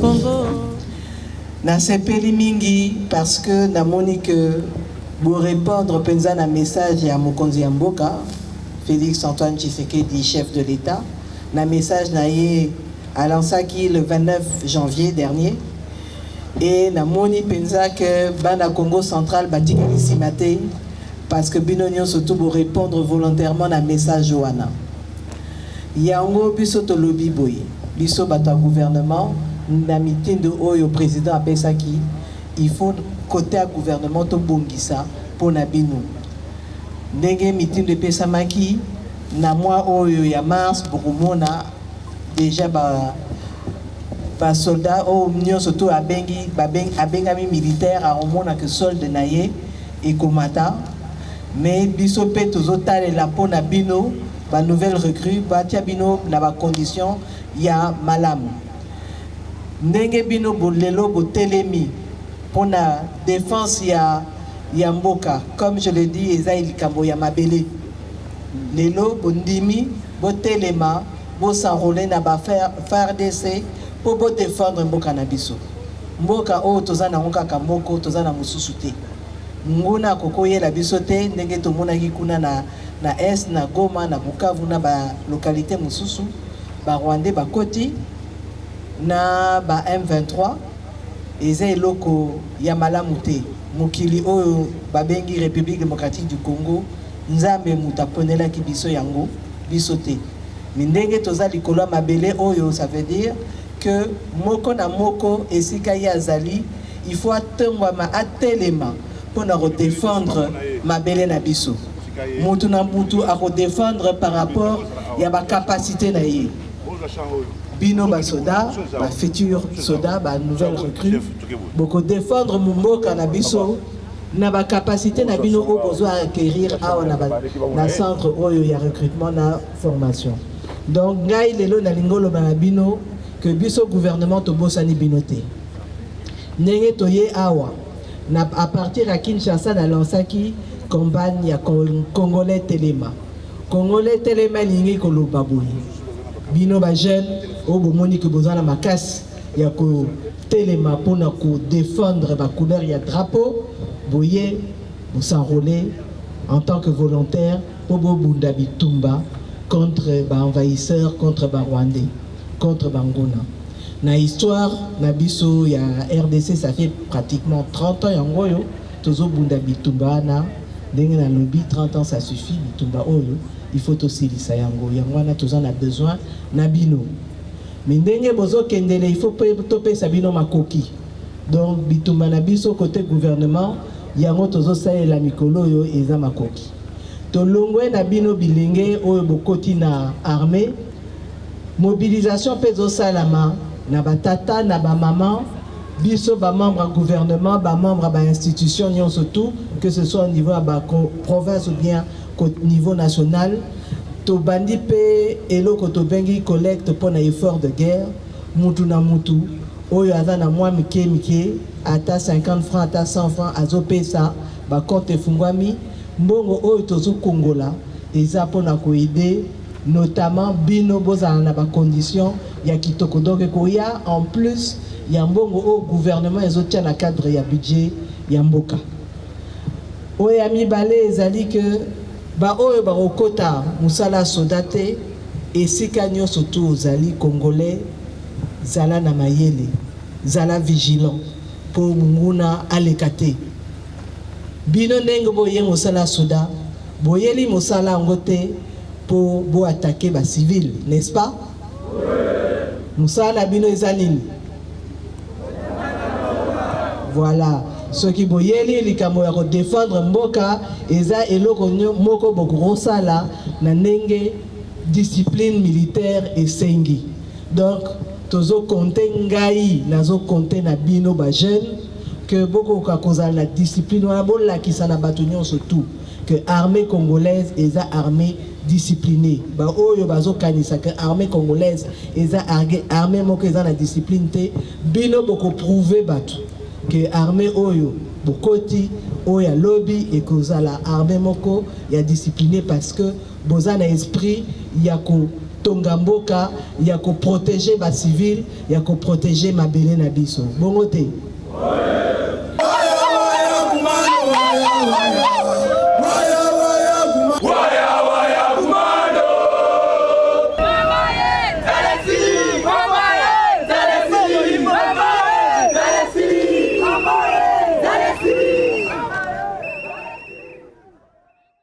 Congo. Na sepeli mingi parce que na moni que pour répondre penza na message ya mokonzi ya mboka Félix Antoine Tshisekedi, chef de l'État, na message na ye alansaki le 29 janvier dernier et na moni penza que bana Congo central batikeli simate parce que binonyo surtout pour répondre volontairement na message wana. Yango biso to lobby boy, biso bata gouvernement na meeting de oyo président apesaki, il faut côté à gouvernement to bongisa pour na bino. Ndenge meeting de pesamaki na mois oyo ya mars bokomona déjà ba soldat o mnyo surtout abengami militaire a omona que solde na ye et komata mais biso pe tozotalela po na bino ba nouvelle recrue batia bino na ba condition ya malamu ndenge bino bolelo botelemi pour la défense ya mboka comme je le dis eza likambo ya mabele lelo bondimi botelema bo s'enrôler na ba FARDC pour bo défendre mboka na biso mboka o tozana ngaka moko tozana mususu te nguna kokoyela biso te ndenge tomonaki kuna na Est na Goma na Bukavu na ba localité mususu ba Rwandais ba koti na ba M23 eza eloko ya malamu te mokili oyo babengi République démocratique du Congo nzambe mutaponelaki biso yango biso te mindenge toza likolo mabele oyo ça veut dire que moko na moko esika ya azali il faut atengwama atelema pour na défendre mabele na biso mutu na mutu a défendre par rapport ya ba capacité na ye bino ba soda ba futur soda ba nouvelle recrue beaucoup défendre mumboka na biso na ba capacité na bino o besoin acquérir awa na centre oyo ya recrutement na formation donc ngai lelo na lingolo ba bino que biso gouvernement to bosani bino te ndenge toye awa na à partir à Kinshasa na lansaki campagne ya Congolais Telema lingi koloba boye bino ba jeune o bomoni que bozana makasi ya ko telema pona ko défendre ba couleur ya drapeau boye vous s'enrôler en tant que volontaire pour bunda bitumba contre ba envahisseurs contre ba Rwandais contre Bangona na histoire na biso ya RDC ça fait pratiquement 30 ans yangoyo tozo bunda bitumba na ndenge na lobby 30 ans ça suffit bitumba oyo il faut aussi lisa yango na tozana besoin na bino mindenge bozo kendele il faut topé sabino makoki donc bitumba na biso côté gouvernement yango tozo saela mikolo yo eza makoki to longwe na bino bilenge oyo bokoti na armée mobilisation pezo salama na batata na ba maman biso ba membre gouvernement ba membre ba institution nyonso tout que ce soit au niveau ba province ou bien au niveau national to bandi pe eloko to bengi collecte pour na effort de guerre mutu na mutu oyo aza na mwa mike ata 50 francs ata 100 francs azopesa ba compte fungwami mbongo oyo tozo kongola eza pona ko aider notamment bino bozala na ba condition ya kitoko donc koya en plus ya mbongo au gouvernement ezotia na cadre ya budget ya mboka oyo ya mibale ezali que ba oyo ba okota musala sodate esika nyonso tu ozali congolais zala na mayele zala vigilant pour munguna alekate bino ndenge boye musala soda boyeli musala ngote pour bo attaquer ba civil n'est-ce pas musala bino ezanini voilà ce qui boyeli likambo ya ko défendre mboka eza eloko moko boko sala na ndenge discipline militaire esengi donc tozo compter ngai nazo compter na bino ba jeune que boko ka kozala na discipline wana bola kisana bato nyonso tout que armée congolaise eza armée disciplinée ba oyo bazo kanisa que armée congolaise eza armée moko eza na discipline te bino boko prouver bato que armée oyo bokoti oya lobby et kozala armée moko ya discipliné parce que boza na esprit ya ko tongamboka ya ko protéger ba civil ya ko protéger mabele na biso bongo te.